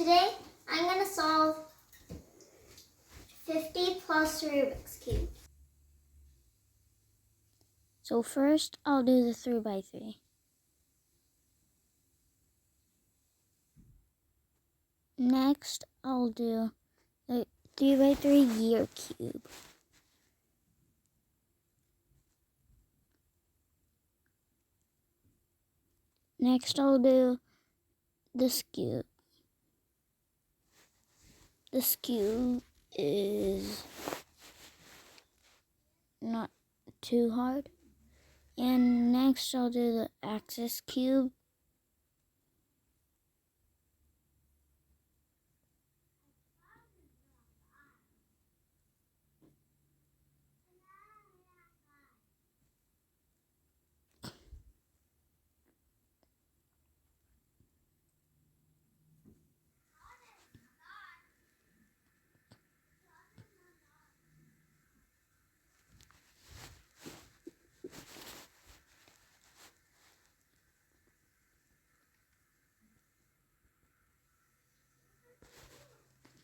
Today, I'm going to solve 50 plus Rubik's Cube. So first, I'll do the 3x3. Next, I'll do the 3x3 gear cube. Next, I'll do this cube. This cube is not too hard. And next, I'll do the axis cube.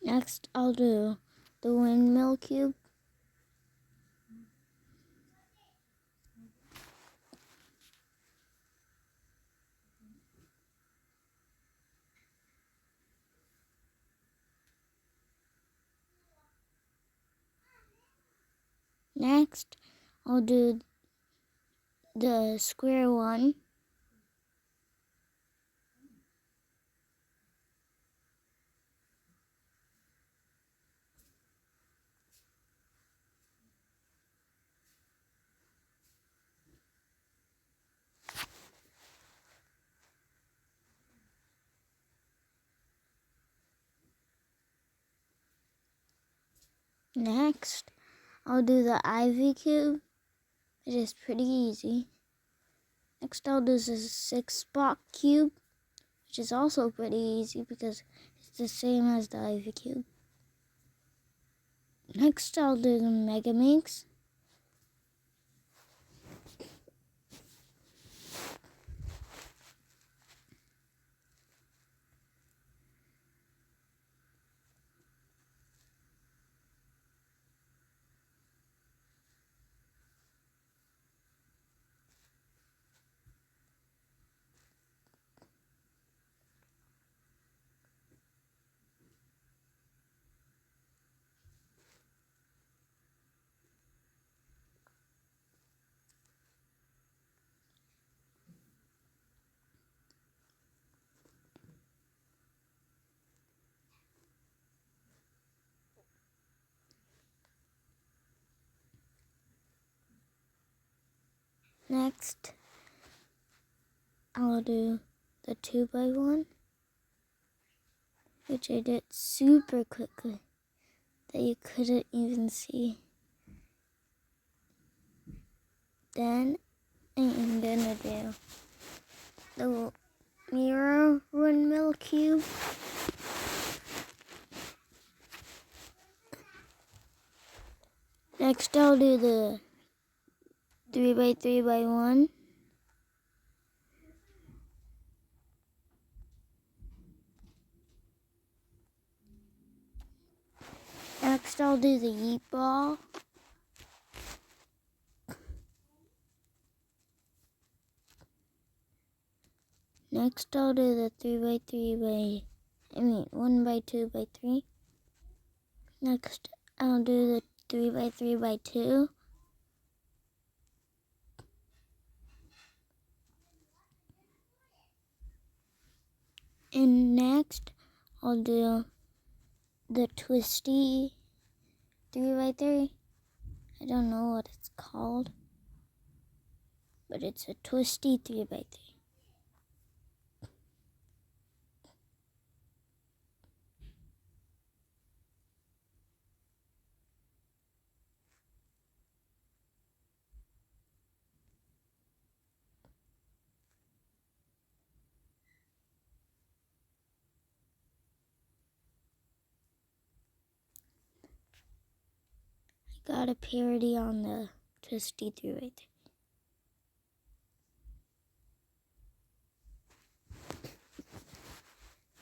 Next, I'll do the windmill cube. Next, I'll do the square one. Next, I'll do the ivy cube. It is pretty easy. Next, I'll do the 6-block cube, which is also pretty easy because it's the same as the ivy cube. Next, I'll do the mega minx. Next, I'll do the 2x1, which I did super quickly that you couldn't even see. Then I'm gonna do the mirror windmill cube. Next, I'll do the 3x3x1. Next, I'll do the yeet ball. Next, I'll do the 1x2x3. Next, I'll do the 3x3x2. And next, I'll do the twisty 3x3. I don't know what it's called, but it's a twisty 3x3. Got a parody on the twisty 3x3.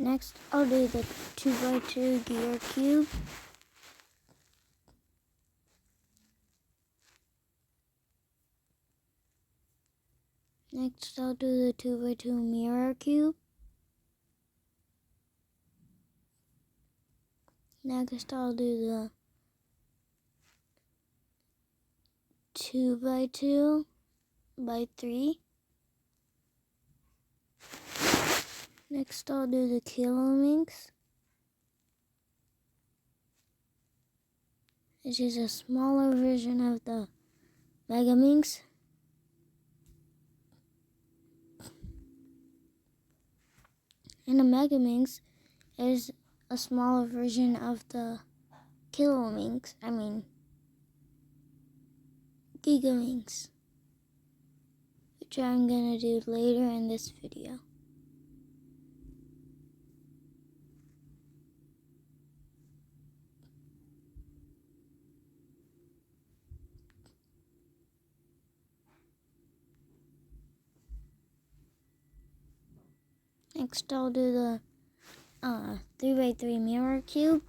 Next, I'll do the 2x2 gear cube. Next, I'll do the 2x2 mirror cube. Next, I'll do the 2x2 by 3. Next, I'll do the Kilominx, which is a smaller version of the Megaminx. And the Megaminx is a smaller version of the Gigaminx, which I'm gonna do later in this video. Next, I'll do the 3x3 mirror cube.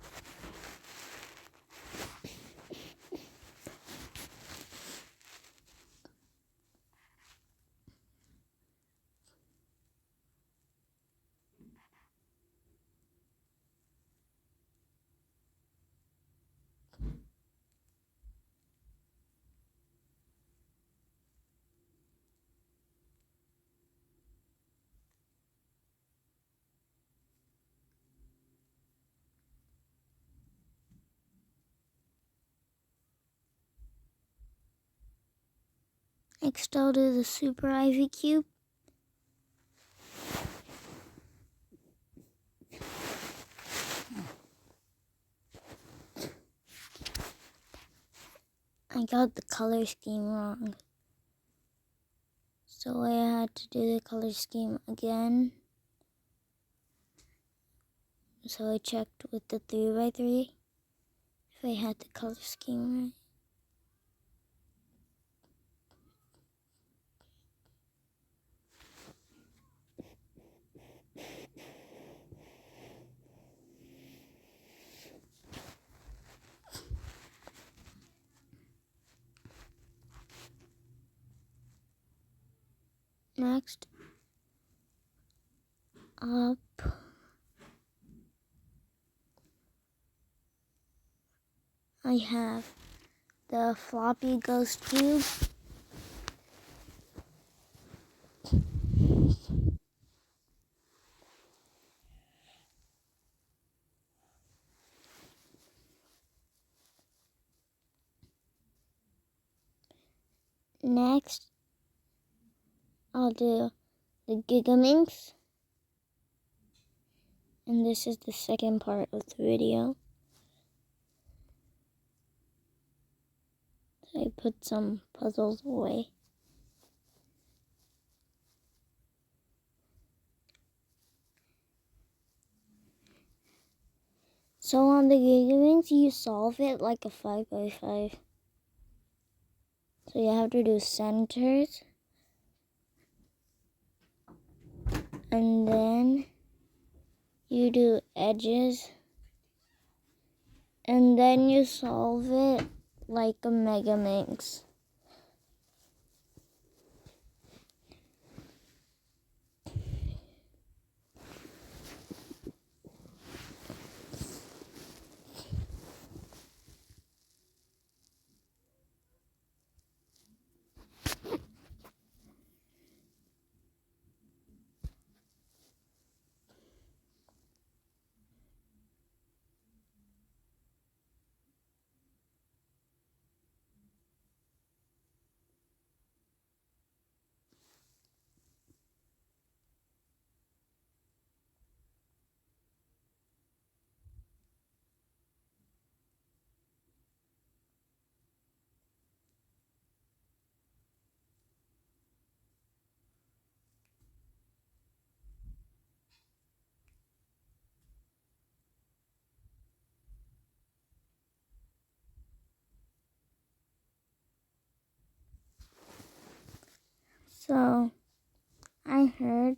Next, I'll do the Super Ivy cube. I got the color scheme wrong, so I had to do the color scheme again. So I checked with the 3x3 if I had the color scheme right. Next, up I have the floppy ghost cube. Next, I'll do the Gigaminx. And this is the second part of the video. So I put some puzzles away. So on the Gigaminx, you solve it like a 5x5. So you have to do centers. And then you do edges. And then you solve it like a Megaminx. So I heard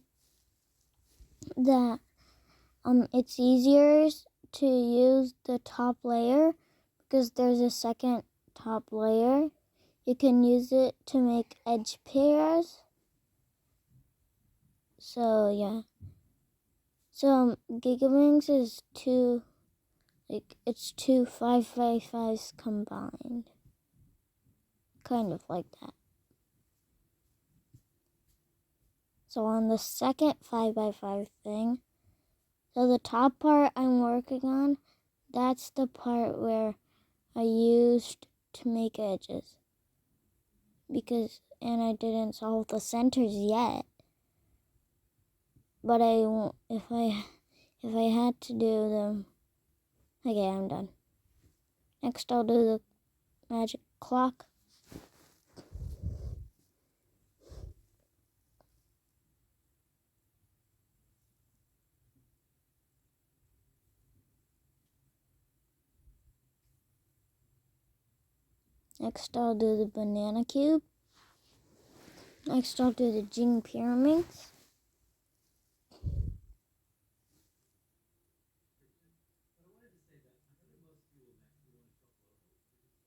that it's easier to use the top layer because there's a second top layer. You can use it to make edge pairs. So yeah. So Gigawings is it's two 5x5s combined. Kind of like that. So on the second 5x5 thing, so the top part I'm working on, that's the part where I used to make edges. And I didn't solve the centers yet. But if I had to do them. Okay, I'm done. Next I'll do the magic clock. Next I'll do the banana cube. Next I'll do the Jing pyramids.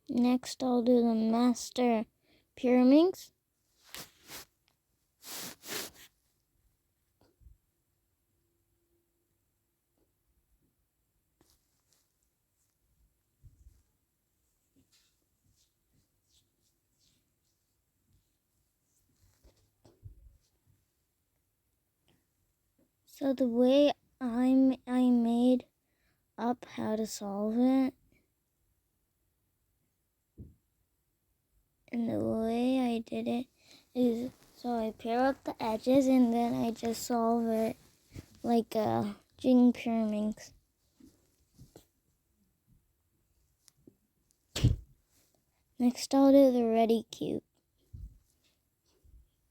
Next I'll do the master pyramids. So the way I made up how to solve it, and the way I did it is, so I pair up the edges and then I just solve it like Jing pyramids. Next I'll do the ready cube,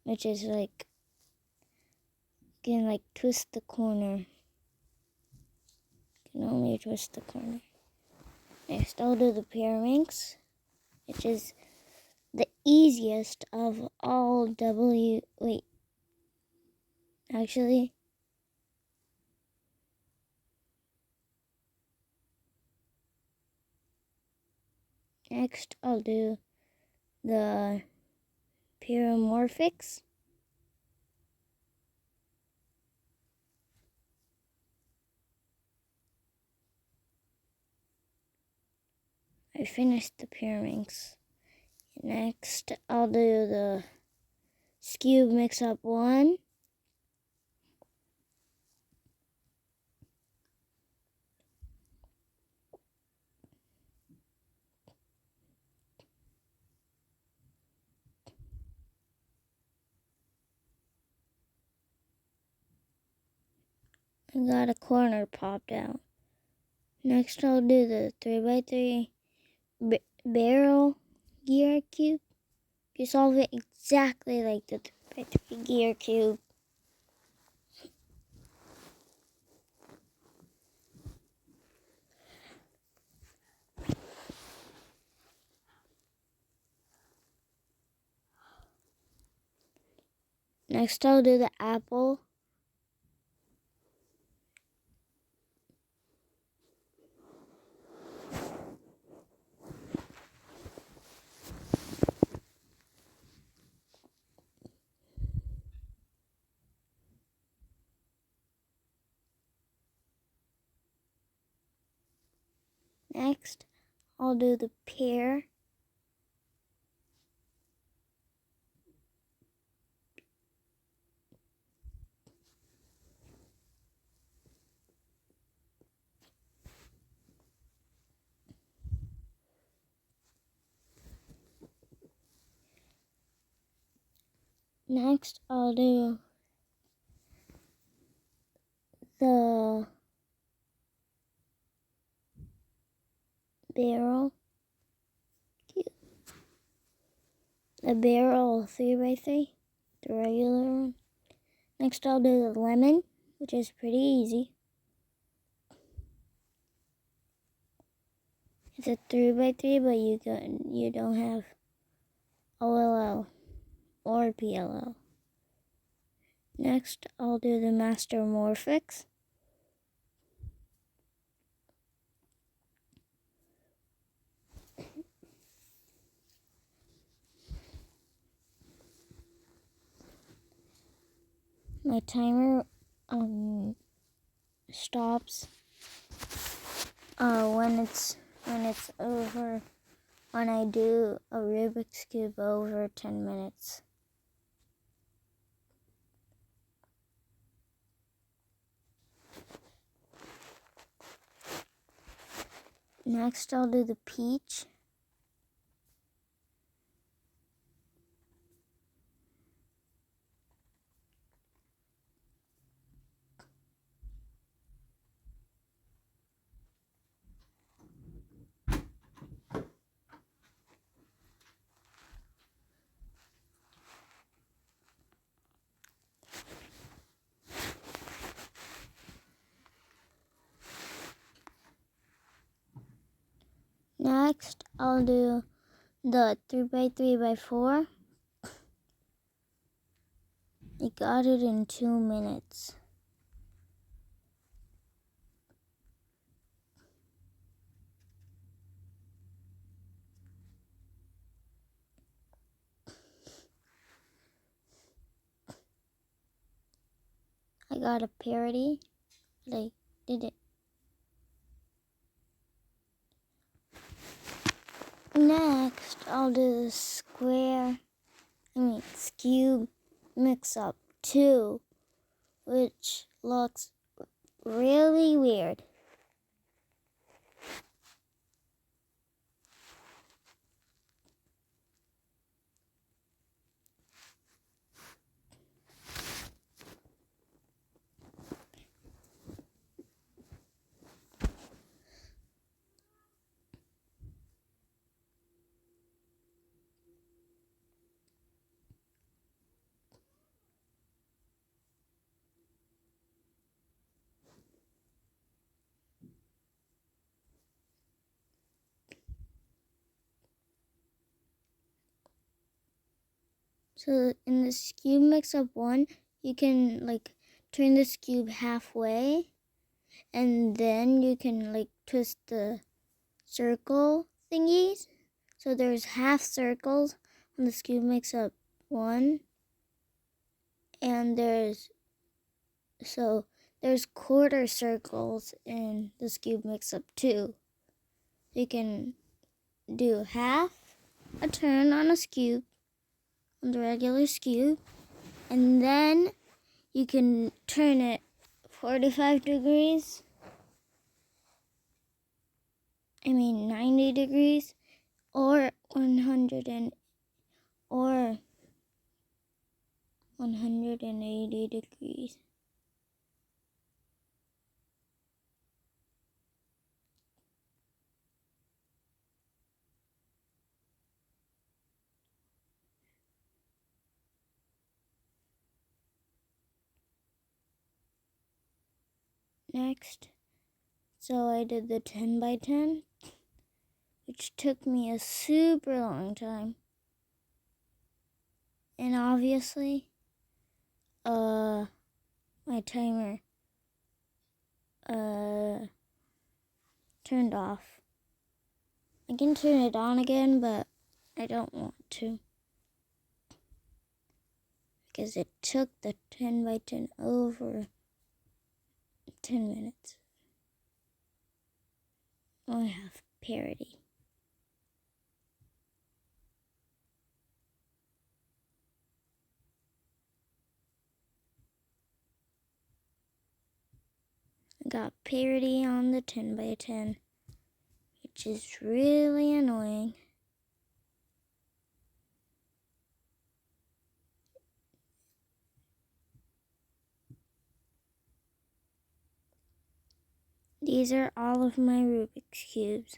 which is like, you can like twist the corner. You can only twist the corner. Next I'll do the pyramids, which is the easiest of all actually, next I'll do the pyramorphics. I finished the pyramids. Next I'll do the cube mix up 1. I got a corner popped out. Next I'll do the 3x3 barrel gear cube. You solve it exactly like the 3x3 gear cube. Next I'll do the apple. Next I'll do the pear. Next I'll do the barrel. The barrel 3x3, the regular one. Next I'll do the lemon, which is pretty easy. It's a 3x3, but you don't have OLL or PLL. Next I'll do the master morphics. my timer stops when it's over, when I do a Rubik's Cube over 10 minutes. Next, I'll do the peach. Next, I'll do the 3x3x4. I got it in 2 minutes. I got a parody, but I did it. Next, I'll do the cube mix up 2, which looks really weird. So in this cube mix up 1, you can turn this cube halfway, and then you can twist the circle thingies. So there's half circles on this cube mix up 1, and there's quarter circles in this cube mix up 2. You can do half a turn on a cube, on the regular cube, and then you can turn it 45 degrees, 90 degrees, or 180 degrees. Next, so I did the 10 by 10, which took me a super long time. And obviously, my timer turned off. I can turn it on again, but I don't want to, because it took the 10 by 10 over 10 minutes. I have parody. I got parody on the 10 by 10, which is really annoying. These are all of my Rubik's Cubes.